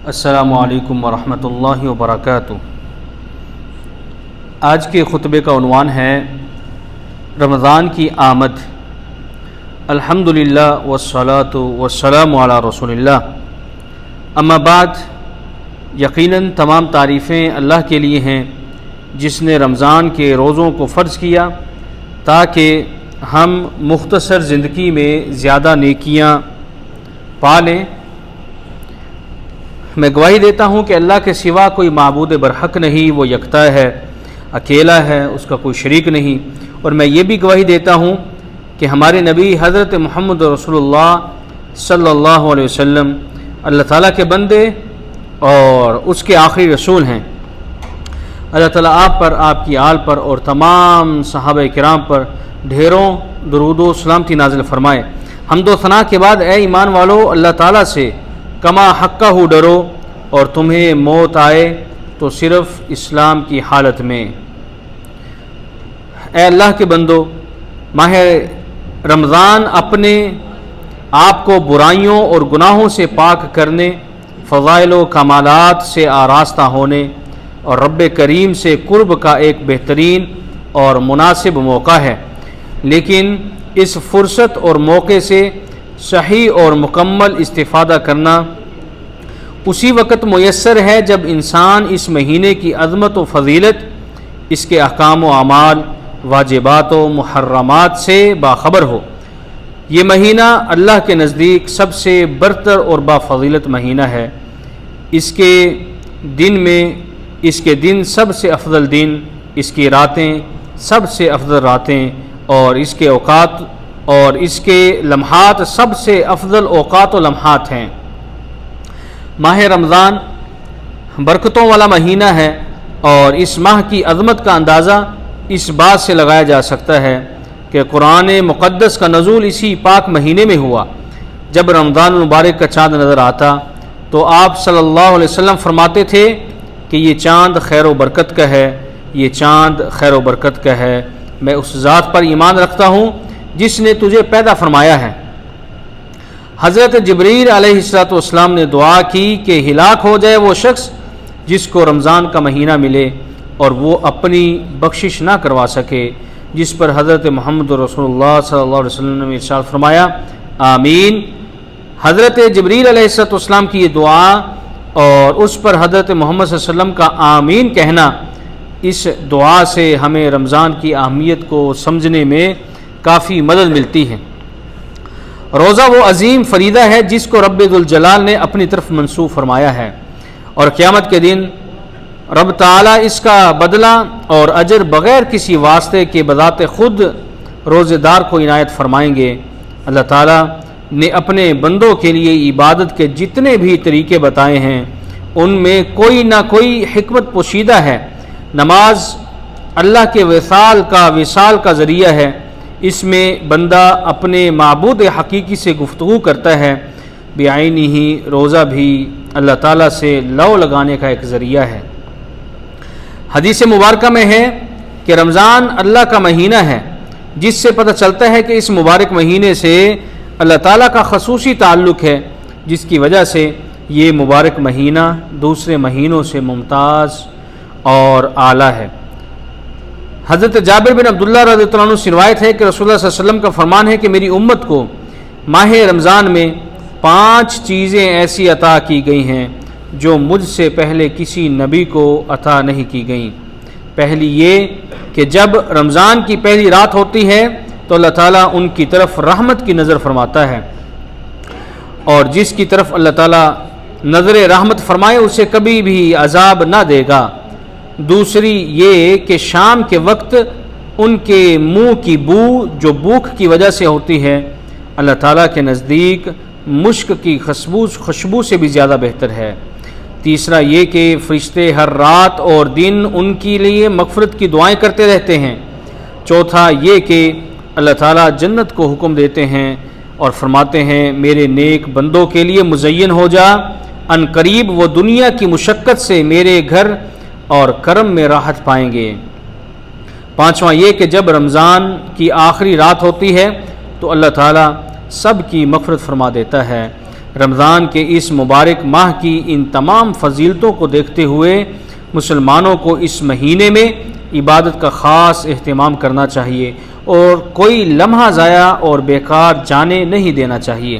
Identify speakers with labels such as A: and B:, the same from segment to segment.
A: السلام علیکم ورحمۃ اللہ وبرکاتہ۔ آج کے خطبے کا عنوان ہے رمضان کی آمد۔ الحمدللہ والصلاۃ والسلام علی رسول اللہ۔ اما بعد، یقیناً تمام تعریفیں اللہ کے لیے ہیں جس نے رمضان کے روزوں کو فرض کیا تاکہ ہم مختصر زندگی میں زیادہ نیکیاں پالیں۔ میں گواہی دیتا ہوں کہ اللہ کے سوا کوئی معبود برحق نہیں، وہ یکتا ہے، اکیلا ہے، اس کا کوئی شریک نہیں۔ اور میں یہ بھی گواہی دیتا ہوں کہ ہمارے نبی حضرت محمد رسول اللہ صلی اللہ علیہ وسلم اللہ تعالیٰ کے بندے اور اس کے آخری رسول ہیں۔ اللہ تعالیٰ آپ پر، آپ کی آل پر اور تمام صحابہ کرام پر ڈھیروں درود و سلامتی نازل فرمائے۔ حمد و ثنا کے بعد اے ایمان والو، اللہ تعالیٰ سے کما حقہ ڈرو، اور تمہیں موت آئے تو صرف اسلام کی حالت میں۔ اے اللہ کے بندو، ماہ رمضان اپنے آپ کو برائیوں اور گناہوں سے پاک کرنے، فضائل و کمالات سے آراستہ ہونے اور رب کریم سے قرب کا ایک بہترین اور مناسب موقع ہے، لیکن اس فرصت اور موقع سے صحیح اور مکمل استفادہ کرنا اسی وقت میسر ہے جب انسان اس مہینے کی عظمت و فضیلت، اس کے احکام و اعمال، واجبات و محرمات سے باخبر ہو۔ یہ مہینہ اللہ کے نزدیک سب سے برتر اور بافضیلت مہینہ ہے۔ اس کے دن سب سے افضل دن، اس کی راتیں سب سے افضل راتیں، اور اس کے اوقات اور اس کے لمحات سب سے افضل اوقات و لمحات ہیں۔ ماہ رمضان برکتوں والا مہینہ ہے، اور اس ماہ کی عظمت کا اندازہ اس بات سے لگایا جا سکتا ہے کہ قرآن مقدس کا نزول اسی پاک مہینے میں ہوا۔ جب رمضان المبارک کا چاند نظر آتا تو آپ صلی اللہ علیہ وسلم فرماتے تھے کہ یہ چاند خیر و برکت کا ہے، یہ چاند خیر و برکت کا ہے۔ میں اس ذات پر ایمان رکھتا ہوں جس نے تجھے پیدا فرمایا ہے۔ حضرت جبریل علیہ السلام نے دعا کی کہ ہلاک ہو جائے وہ شخص جس کو رمضان کا مہینہ ملے اور وہ اپنی بخشش نہ کروا سکے، جس پر حضرت محمد رسول اللہ صلی اللہ علیہ وسلم نے ارشاد فرمایا آمین۔ حضرت جبریل علیہ السلام کی یہ دعا اور اس پر حضرت محمد صلی اللہ علیہ وسلم کا آمین کہنا، اس دعا سے ہمیں رمضان کی اہمیت کو سمجھنے میں کافی مدد ملتی ہے۔ روزہ وہ عظیم فریضہ ہے جس کو رب ذوالجلال نے اپنی طرف منسوب فرمایا ہے، اور قیامت کے دن رب تعالیٰ اس کا بدلہ اور اجر بغیر کسی واسطے کے بذات خود روزے دار کو عنایت فرمائیں گے۔ اللہ تعالیٰ نے اپنے بندوں کے لیے عبادت کے جتنے بھی طریقے بتائے ہیں ان میں کوئی نہ کوئی حکمت پوشیدہ ہے۔ نماز اللہ کے وصال کا ذریعہ ہے۔ اس میں بندہ اپنے معبود حقیقی سے گفتگو کرتا ہے، بعینہ ہی روزہ بھی اللہ تعالیٰ سے لو لگانے کا ایک ذریعہ ہے۔ حدیث مبارکہ میں ہے کہ رمضان اللہ کا مہینہ ہے، جس سے پتہ چلتا ہے کہ اس مبارک مہینے سے اللہ تعالیٰ کا خصوصی تعلق ہے، جس کی وجہ سے یہ مبارک مہینہ دوسرے مہینوں سے ممتاز اور اعلیٰ ہے۔ حضرت جابر بن عبداللہ رضی اللہ عنہ سے روایت ہے کہ رسول اللہ صلی اللہ علیہ وسلم کا فرمان ہے کہ میری امت کو ماہ رمضان میں 5 چیزیں ایسی عطا کی گئی ہیں جو مجھ سے پہلے کسی نبی کو عطا نہیں کی گئیں۔ پہلی یہ کہ جب رمضان کی پہلی رات ہوتی ہے تو اللہ تعالیٰ ان کی طرف رحمت کی نظر فرماتا ہے، اور جس کی طرف اللہ تعالیٰ نظر رحمت فرمائے اسے کبھی بھی عذاب نہ دے گا۔ دوسری یہ کہ شام کے وقت ان کے منہ کی بو جو بھوک کی وجہ سے ہوتی ہے اللہ تعالیٰ کے نزدیک مشک کی خوشبو سے بھی زیادہ بہتر ہے۔ تیسرا یہ کہ فرشتے ہر رات اور دن ان کے لیے مغفرت کی دعائیں کرتے رہتے ہیں۔ چوتھا یہ کہ اللہ تعالیٰ جنت کو حکم دیتے ہیں اور فرماتے ہیں میرے نیک بندوں کے لیے مزین ہو جا، ان قریب وہ دنیا کی مشقت سے میرے گھر اور کرم میں راحت پائیں گے۔ پانچواں یہ کہ جب رمضان کی آخری رات ہوتی ہے تو اللہ تعالیٰ سب کی مغفرت فرما دیتا ہے۔ رمضان کے اس مبارک ماہ کی ان تمام فضیلتوں کو دیکھتے ہوئے مسلمانوں کو اس مہینے میں عبادت کا خاص اہتمام کرنا چاہیے اور کوئی لمحہ ضائع اور بیکار جانے نہیں دینا چاہیے۔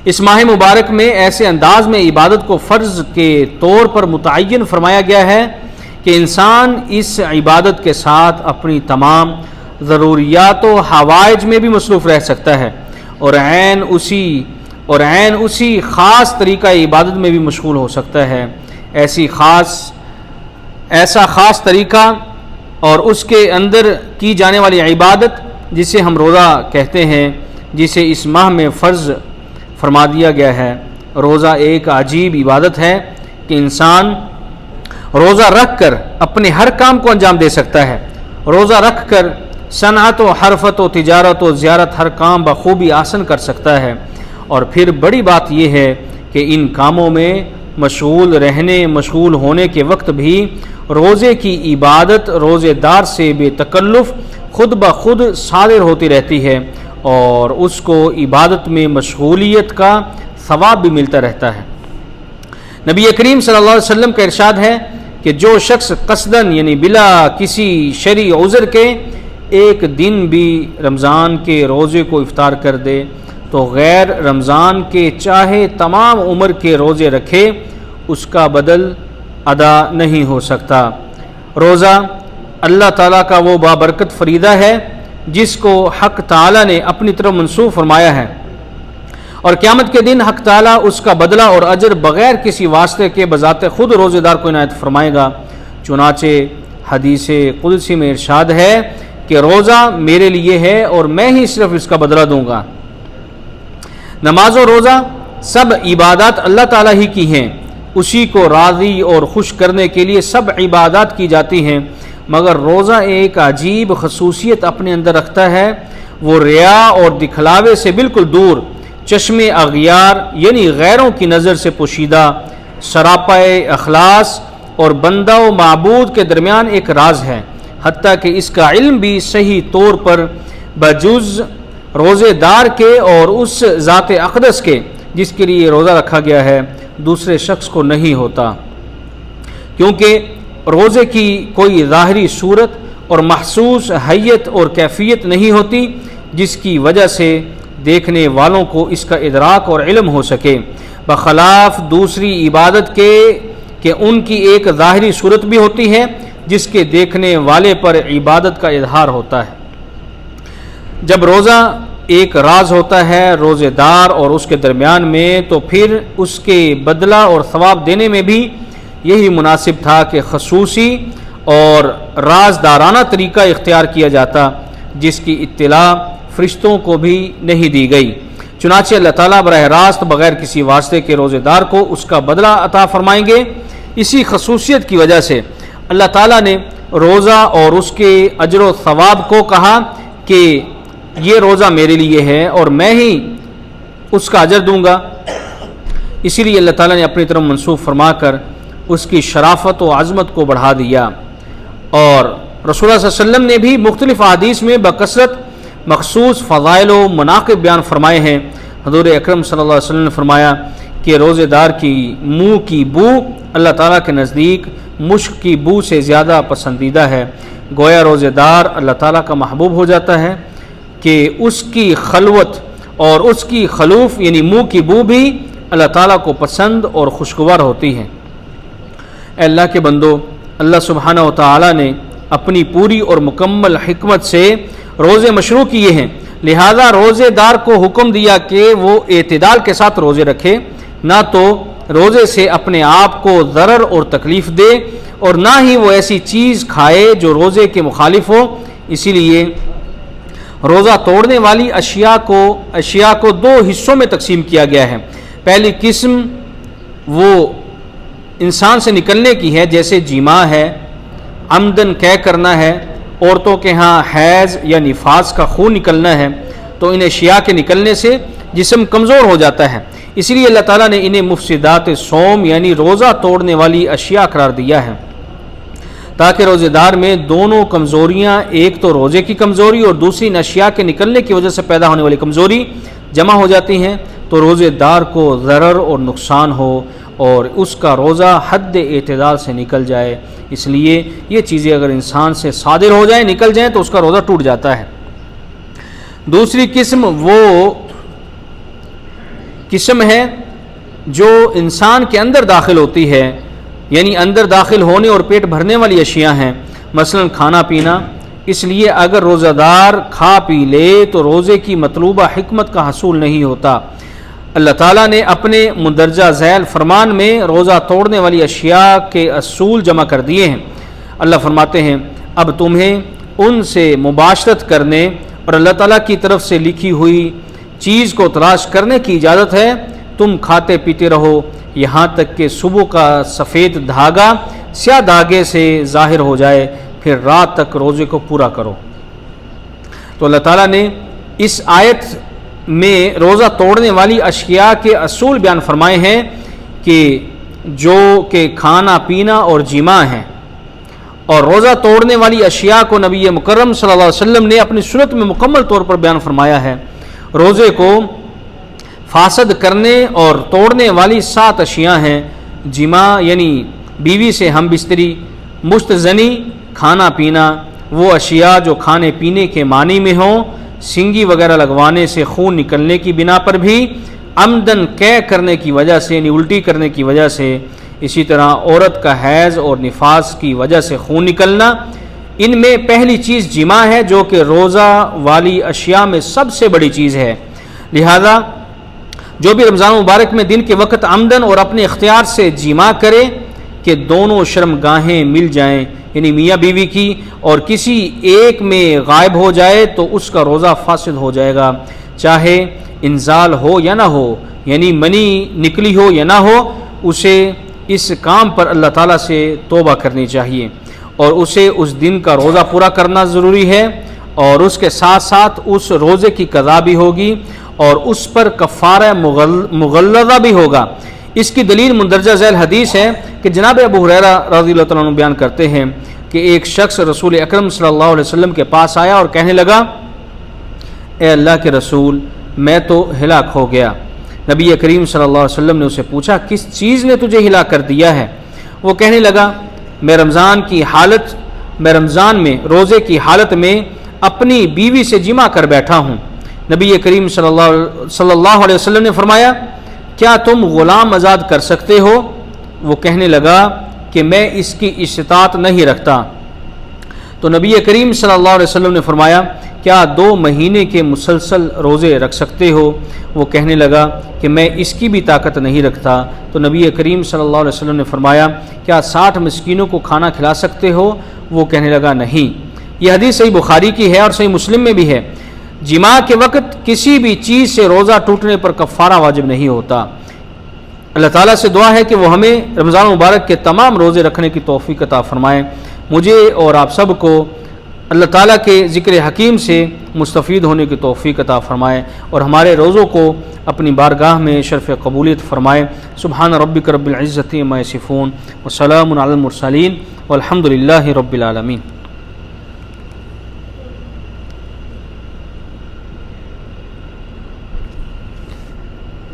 A: اس ماہ مبارک میں ایسے انداز میں عبادت کو فرض کے طور پر متعین فرمایا گیا ہے کہ انسان اس عبادت کے ساتھ اپنی تمام ضروریات و حوائج میں بھی مصروف رہ سکتا ہے اور عین اسی خاص طریقہ عبادت میں بھی مشغول ہو سکتا ہے۔ ایسا خاص طریقہ اور اس کے اندر کی جانے والی عبادت جسے ہم روزہ کہتے ہیں، جسے اس ماہ میں فرض فرما دیا گیا ہے۔ روزہ ایک عجیب عبادت ہے کہ انسان روزہ رکھ کر اپنے ہر کام کو انجام دے سکتا ہے۔ روزہ رکھ کر صنعت و حرفت و تجارت و زیارت ہر کام بخوبی آسن کر سکتا ہے، اور پھر بڑی بات یہ ہے کہ ان کاموں میں مشغول ہونے کے وقت بھی روزے کی عبادت روزے دار سے بے تکلف خود بخود صادر ہوتی رہتی ہے، اور اس کو عبادت میں مشغولیت کا ثواب بھی ملتا رہتا ہے۔ نبی کریم صلی اللہ علیہ وسلم کا ارشاد ہے کہ جو شخص قصداً یعنی بلا کسی شرعی عذر کے ایک دن بھی رمضان کے روزے کو افطار کر دے تو غیر رمضان کے چاہے تمام عمر کے روزے رکھے اس کا بدل ادا نہیں ہو سکتا۔ روزہ اللہ تعالیٰ کا وہ بابرکت فریضہ ہے جس کو حق تعالیٰ نے اپنی طرف منسوخ فرمایا ہے، اور قیامت کے دن حق تعالیٰ اس کا بدلہ اور اجر بغیر کسی واسطے کے بذات خود روزے دار کو عنایت فرمائے گا۔ چنانچہ حدیث قدسی میں ارشاد ہے کہ روزہ میرے لیے ہے اور میں ہی صرف اس کا بدلہ دوں گا۔ نماز و روزہ سب عبادات اللہ تعالیٰ ہی کی ہیں، اسی کو راضی اور خوش کرنے کے لیے سب عبادات کی جاتی ہیں، مگر روزہ ایک عجیب خصوصیت اپنے اندر رکھتا ہے۔ وہ ریا اور دکھلاوے سے بالکل دور، چشم اغیار یعنی غیروں کی نظر سے پوشیدہ، سراپائے اخلاص اور بندہ و معبود کے درمیان ایک راز ہے، حتیٰ کہ اس کا علم بھی صحیح طور پر بجز روزے دار کے اور اس ذات اقدس کے جس کے لیے روزہ رکھا گیا ہے دوسرے شخص کو نہیں ہوتا، کیونکہ روزے کی کوئی ظاہری صورت اور محسوس حیت اور کیفیت نہیں ہوتی جس کی وجہ سے دیکھنے والوں کو اس کا ادراک اور علم ہو سکے، بخلاف دوسری عبادت کے کہ ان کی ایک ظاہری صورت بھی ہوتی ہے جس کے دیکھنے والے پر عبادت کا اظہار ہوتا ہے۔ جب روزہ ایک راز ہوتا ہے روزے دار اور اس کے درمیان میں، تو پھر اس کے بدلہ اور ثواب دینے میں بھی یہی مناسب تھا کہ خصوصی اور رازدارانہ طریقہ اختیار کیا جاتا جس کی اطلاع فرشتوں کو بھی نہیں دی گئی۔ چنانچہ اللہ تعالیٰ براہ راست بغیر کسی واسطے کے روزے دار کو اس کا بدلہ عطا فرمائیں گے۔ اسی خصوصیت کی وجہ سے اللہ تعالیٰ نے روزہ اور اس کے اجر و ثواب کو کہا کہ یہ روزہ میرے لیے ہے اور میں ہی اس کا اجر دوں گا۔ اسی لیے اللہ تعالیٰ نے اپنی طرف منسوخ فرما کر اس کی شرافت و عظمت کو بڑھا دیا، اور رسول اللہ صلی اللہ علیہ وسلم نے بھی مختلف احادیث میں بکثرت مخصوص فضائل و مناقب بیان فرمائے ہیں۔ حضور اکرم صلی اللہ علیہ وسلم نے فرمایا کہ روزے دار کی منہ کی بو اللہ تعالیٰ کے نزدیک مشک کی بو سے زیادہ پسندیدہ ہے، گویا روزے دار اللہ تعالیٰ کا محبوب ہو جاتا ہے کہ اس کی خلوت اور اس کی خلوف یعنی منہ کی بو بھی اللہ تعالیٰ کو پسند اور خوشگوار ہوتی ہے۔ اے اللہ کے بندو، اللہ سبحانہ و تعالیٰ نے اپنی پوری اور مکمل حکمت سے روزے مشروع کیے ہیں، لہذا روزے دار کو حکم دیا کہ وہ اعتدال کے ساتھ روزے رکھے، نہ تو روزے سے اپنے آپ کو ضرر اور تکلیف دے اور نہ ہی وہ ایسی چیز کھائے جو روزے کے مخالف ہو۔ اسی لیے روزہ توڑنے والی اشیاء کو دو حصوں میں تقسیم کیا گیا ہے۔ پہلی قسم وہ انسان سے نکلنے کی ہے، جیسے جماع ہے، عمدن قے کرنا ہے، عورتوں کے ہاں حیض یا نفاس کا خون نکلنا ہے، تو ان اشیاء کے نکلنے سے جسم کمزور ہو جاتا ہے، اس لیے اللہ تعالیٰ نے انہیں مفسدات صوم یعنی روزہ توڑنے والی اشیاء قرار دیا ہے، تاکہ روزے دار میں دونوں کمزوریاں، ایک تو روزے کی کمزوری اور دوسری اشیاء کے نکلنے کی وجہ سے پیدا ہونے والی کمزوری، جمع ہو جاتی ہیں تو روزے دار کو ضرر اور نقصان ہو اور اس کا روزہ حد اعتدال سے نکل جائے۔ اس لیے یہ چیزیں اگر انسان سے صادر ہو جائیں، نکل جائیں، تو اس کا روزہ ٹوٹ جاتا ہے۔ دوسری قسم وہ قسم ہے جو انسان کے اندر داخل ہوتی ہے، یعنی اندر داخل ہونے اور پیٹ بھرنے والی اشیاء ہیں، مثلا کھانا پینا۔ اس لیے اگر روزہ دار کھا پی لے تو روزے کی مطلوبہ حکمت کا حصول نہیں ہوتا۔ اللہ تعالیٰ نے اپنے مندرجہ ذیل فرمان میں روزہ توڑنے والی اشیاء کے اصول جمع کر دیے ہیں۔ اللہ فرماتے ہیں اب تمہیں ان سے مباشرت کرنے اور اللہ تعالیٰ کی طرف سے لکھی ہوئی چیز کو تلاش کرنے کی اجازت ہے، تم کھاتے پیتے رہو یہاں تک کہ صبح کا سفید دھاگا سیاہ دھاگے سے ظاہر ہو جائے، پھر رات تک روزے کو پورا کرو۔ تو اللہ تعالیٰ نے اس آیت میں روزہ توڑنے والی اشیاء کے اصول بیان فرمائے ہیں کہ جو کہ کھانا پینا اور جماع ہیں، اور روزہ توڑنے والی اشیاء کو نبی مکرم صلی اللہ علیہ وسلم نے اپنی سنت میں مکمل طور پر بیان فرمایا ہے۔ روزے کو فاسد کرنے اور توڑنے والی 7 اشیاء ہیں۔ جماع یعنی بیوی سے ہم بستری، مشت زنی، کھانا پینا، وہ اشیاء جو کھانے پینے کے معنی میں ہوں، سنگی وغیرہ لگوانے سے خون نکلنے کی بنا پر بھی، عمدن قے کرنے کی وجہ سے یعنی الٹی کرنے کی وجہ سے، اسی طرح عورت کا حیض اور نفاس کی وجہ سے خون نکلنا۔ ان میں پہلی چیز جماع ہے جو کہ روزہ والی اشیاء میں سب سے بڑی چیز ہے۔ لہذا جو بھی رمضان مبارک میں دن کے وقت عمدن اور اپنے اختیار سے جماع کرے کہ دونوں شرمگاہیں مل جائیں، یعنی میاں بیوی کی، اور کسی ایک میں غائب ہو جائے تو اس کا روزہ فاسد ہو جائے گا، چاہے انزال ہو یا نہ ہو، یعنی منی نکلی ہو یا نہ ہو، اسے اس کام پر اللہ تعالیٰ سے توبہ کرنی چاہیے اور اسے اس دن کا روزہ پورا کرنا ضروری ہے، اور اس کے ساتھ ساتھ اس روزے کی قضا بھی ہوگی اور اس پر کفارہ مغلظہ بھی ہوگا۔ اس کی دلیل مندرجہ ذیل حدیث ہے کہ جناب ابو ہریرہ رضی اللہ تعالیٰ عنہ بیان کرتے ہیں کہ ایک شخص رسول اکرم صلی اللہ علیہ وسلم کے پاس آیا اور کہنے لگا، اے اللہ کے رسول، میں تو ہلاک ہو گیا۔ نبی کریم صلی اللہ علیہ وسلم نے اسے پوچھا، کس چیز نے تجھے ہلاک کر دیا ہے؟ وہ کہنے لگا، میں رمضان میں روزے کی حالت میں اپنی بیوی سے جمع کر بیٹھا ہوں۔ نبی کریم صلی اللہ علیہ وسلم نے فرمایا، کیا تم غلام آزاد کر سکتے ہو؟ وہ کہنے لگا کہ میں اس کی استطاعت نہیں رکھتا۔ تو نبی کریم صلی اللہ علیہ وسلم نے فرمایا، کیا 2 مہینے کے مسلسل روزے رکھ سکتے ہو؟ وہ کہنے لگا کہ میں اس کی بھی طاقت نہیں رکھتا۔ تو نبی کریم صلی اللہ علیہ وسلم نے فرمایا، کیا 60 مسکینوں کو کھانا کھلا سکتے ہو؟ وہ کہنے لگا نہیں۔ یہ حدیث صحیح بخاری کی ہے اور صحیح مسلم میں بھی ہے۔ جماع کے وقت کسی بھی چیز سے روزہ ٹوٹنے پر کفارہ واجب نہیں ہوتا۔ اللہ تعالیٰ سے دعا ہے کہ وہ ہمیں رمضان مبارک کے تمام روزے رکھنے کی توفیق عطا فرمائے۔ مجھے اور آپ سب کو اللہ تعالیٰ کے ذکر حکیم سے مستفید ہونے کی توفیق عطا فرمائے اور ہمارے روزوں کو اپنی بارگاہ میں شرف قبولیت فرمائے۔ سبحان ربک رب العزت عما یصفون وسلام علی المرسلین والحمد للہ رب العالمین۔